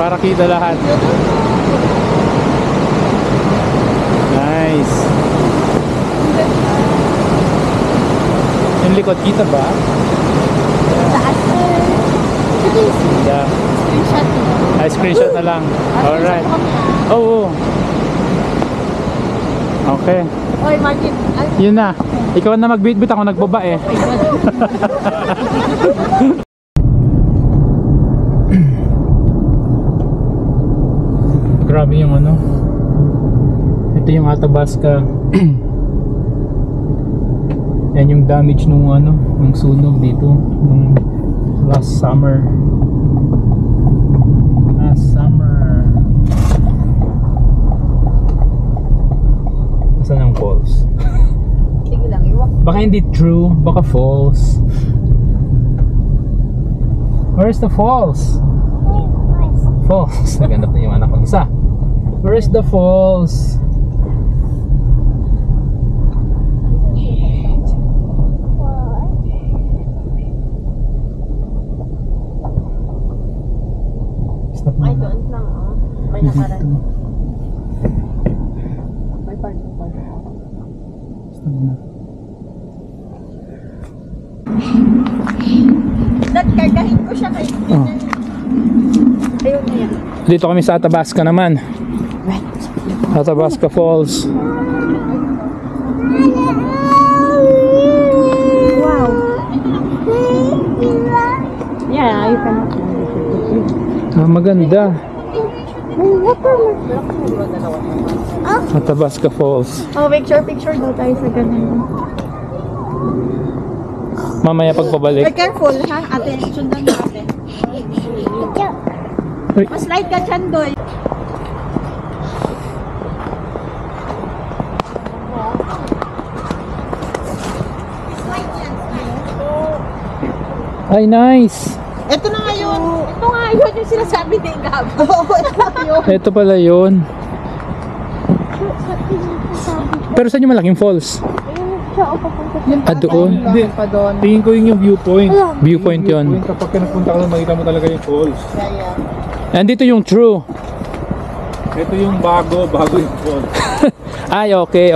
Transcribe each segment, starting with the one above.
para kita lahat. Nice. Yung likod, kita ba? Yeah. Ay, screenshot na lang. Alright. Oo. Okay. Oy, Martin. Yun na. Ikaw na magbitbit, ako nagbaba eh. Grabe yung ano. Ito yung Athabasca. Yan yung damage nung ano, nung sunog dito nung last summer. Saan ang falls? Sige lang, iwak. Baka hindi true, baka false. Where's the falls? Falls. Naghanap na yung anak kong isa. Where's the falls? Ay, doon lang, oh. May nakaran. May part. Nagkargahin ko siya kay ayun na yan. Dito kami sa Athabasca naman. Athabasca Falls. Wow. Yeah, you can. Maganda. Athabasca Falls. Oh, picture daw tayo sa ganun. Mamaya pagpabalik. Be careful, ha? Ate, sundan mo ate. Mas light ka dyan, Doy. Ay, nice. Ito na nga yun. Ito nga yun yung sinasabi ni Gab. Oo, ito yun. Ito pala yun. Pero saan yung malaking falls? Doon? Hindi, tingin ko yung viewpoint. Viewpoint yun. Kapag napunta ka doon, makita mo talaga yung falls. Nandito yung true. Ito yung bago yung falls. Ay, okay.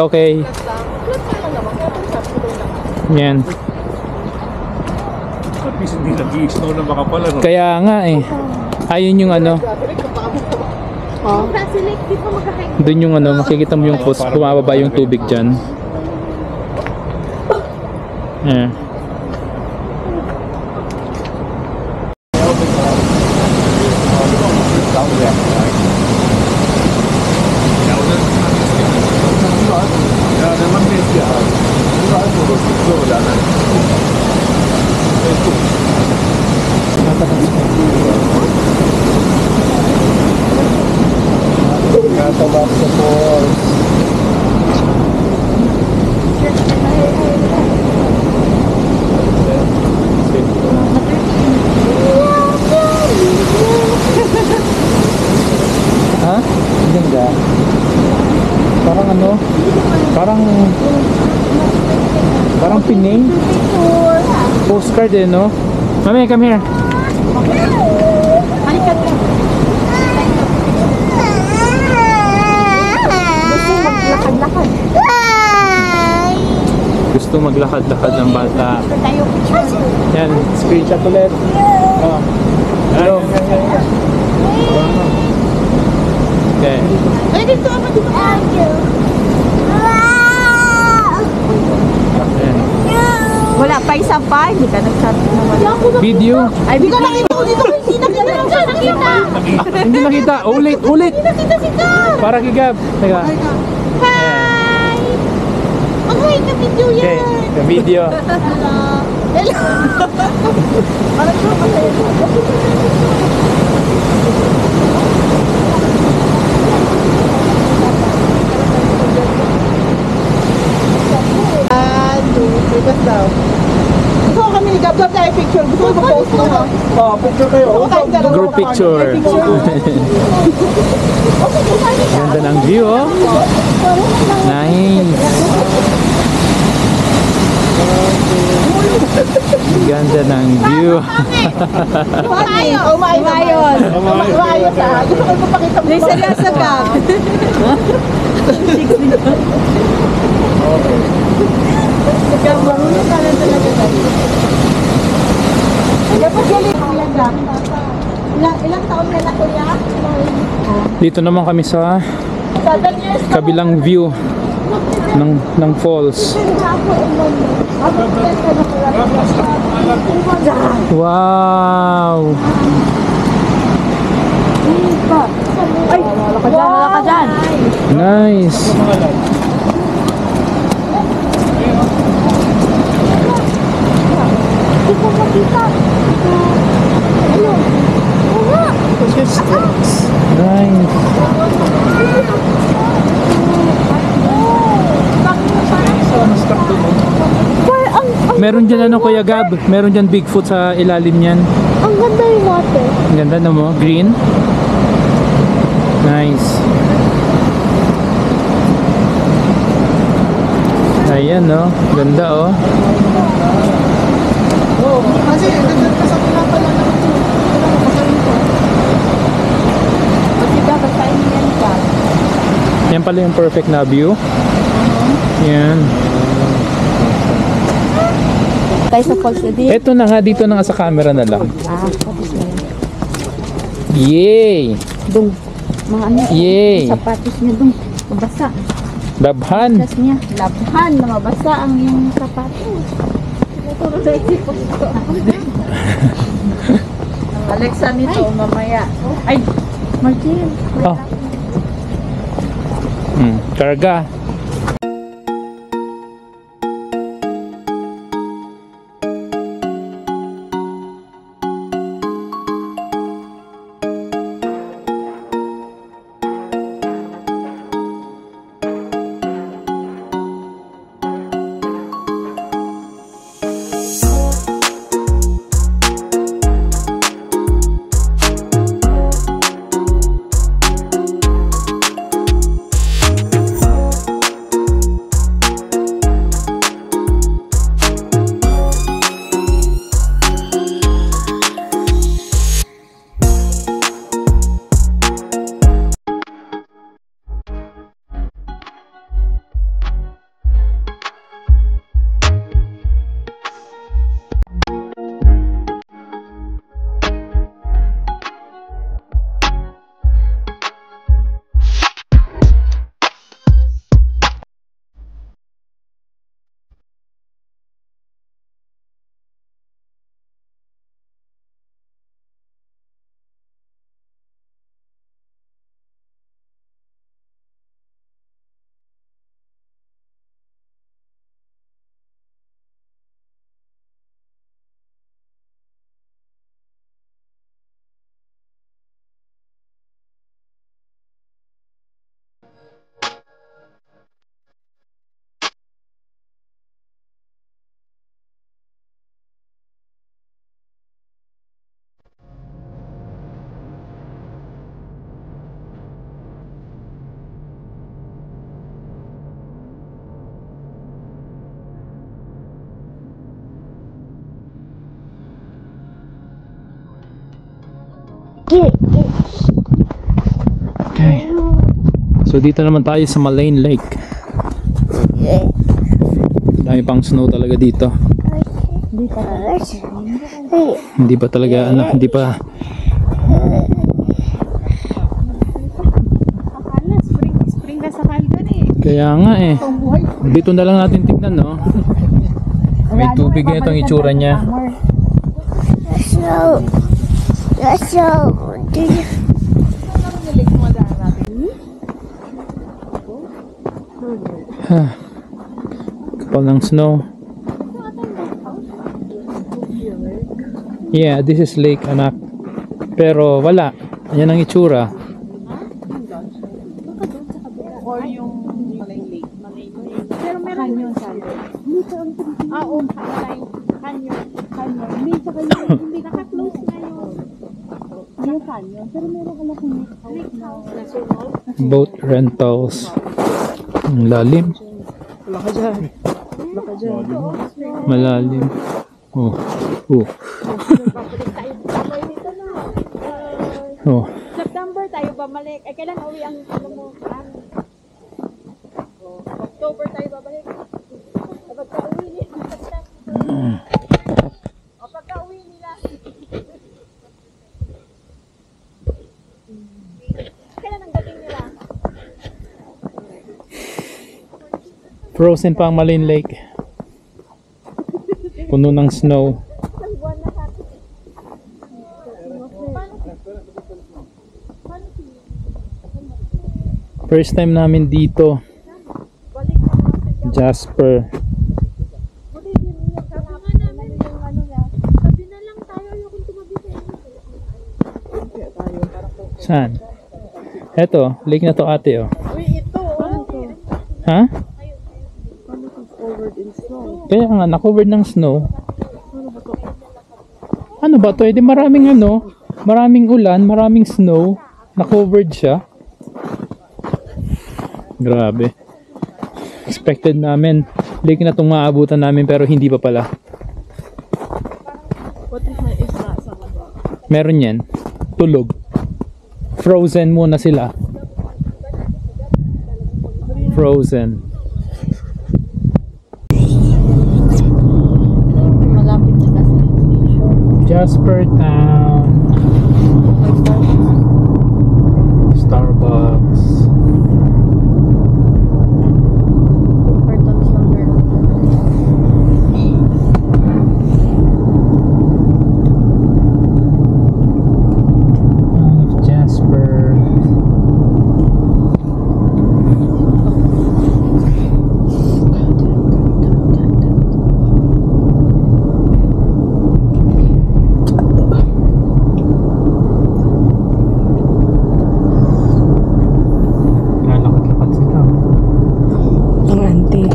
Yan. At least hindi nag-i-snow na baka pala, no? Kaya nga eh. Ayun yung ano. Doon yung ano, makikita mo yung falls. Bumababa yung tubig dyan. Yeah. Athabasca Falls. Ha? Ganda. Parang ano? Parang pining. Postcard eh, no? Mami, come here. Halikan ka. Gusto maglakad-lakad ng bata. Tayo picture. Yan, screenshot ulit. Oh. Hello. Okay. Ay, dito ako dito. Yan. Wala pa isa pa, hindi ka nag-chat naman. Video. Ay, hindi ka nakita dito. Hindi nakita. Hindi nakita. Ulit. Hindi nakita si Gab. Para kay Gab. Teka. Hi! Mag-hi ka video yan. Okay, the video. Hello. Parang ko masaya. Request daw. Gusto ko kami ni Gab tayo picture. Gusto ko post mo ha? Oh, picture kayo. Group picture. Ganda ng view, oh. Nice. Ganda ng view. Umayos. Umayos. Umayos ah. Gusto ko ipapakita mo. May seryoso ka. Ikaw, marunong ka lang talaga tayo. Dapat galing. Ilang taon ka na kuya? Dito naman kami sa 7 years na. kabilang view ng falls. Wow! Ay, wala ka dyan. Nice! Nice! Meron dyan ano Kuya Gab? Meron dyan Bigfoot sa ilalim niyan. Ang ganda yung water. Ang ganda na mo, green. Nice. Ayan no, ganda oh. Kasi nagkasa ko na pala na. Kasi dapat kain yan ka. Yan pala yung perfect na view. Yan. Tayo sa falls na din. Eto na nga, dito na nga sa camera na lang. Tapos na yun. Yay! Dung. Mga ano, Yay! sapatos niya dung. Mabasa. Labhan! Tas niya. Labhan na mabasa ang yung sapatos. Naturo sa isip ko. Alexa nito, mamaya. Ay! Martin. Oh. Karga. Okay. So dito naman tayo sa Malain Lake. Dami pang snow talaga dito. Hindi pa talaga ano, hindi pa Spring na sa Calgary eh. kaya nga eh. Dito na lang natin tignan no. May tubig na itong itsura niya. Kapal ng snow. Yeah, this is lake anak. Pero wala. Yan ang itsura. Or yung Malain Lake. Pero meron yun sa canyon. Hindi, tsaka yun. Hindi naka-close na yung canyon. Pero meron ka lang lake na nasunod. Boat rentals. Ang lalim. Wala ka dyan. Malalim. Oh. Oh. Oh, September tayo babalik. Ay, kailan uwi ang alam mo? October tayo babalik. Kapag ka-uwi nila. Kapag ka-uwi nila. Kailan ang dating nila? frozen pa ang Malin Lake. Puno ng snow. Isang buwan na natin. First time namin dito, Balik na naman sa Jasper. Buti din niya. Sabi nga namin yung ano niya. Sabi na lang tayo yung tumabi sa inyo. Saan? Eto, lake na to ate oh. Uy, ito. Ha? Kaya nga, na-covered ng snow. Ano ba to? Eh, di maraming ano, maraming ulan, maraming snow. Na-covered siya. Grabe. Expected namin, lake na itong maabutan namin pero hindi pa pala. What is my isla sa baba? Meron yan. Tulog. Frozen muna sila. Frozen. Malapit na kasi yung station. Jasper Town. Starbucks. Portals lang meron. Jasper. Lalakad-lakad sila. Ang auntie.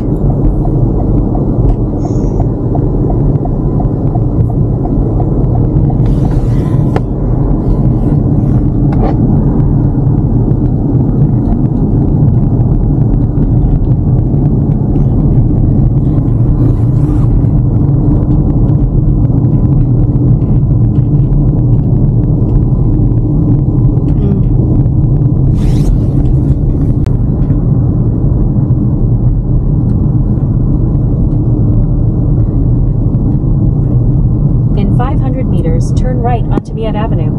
In 500 meters, turn right onto Miat Avenue.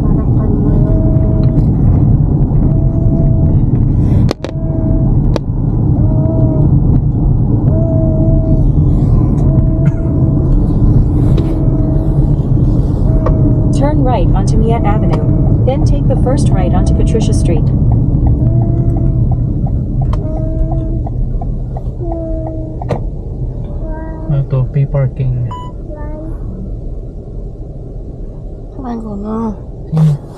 Parang kalma lang. Turn right onto Miat Avenue. Then take the first right onto Patricia Street. Ito, pay parking. Saan ko na? Sino?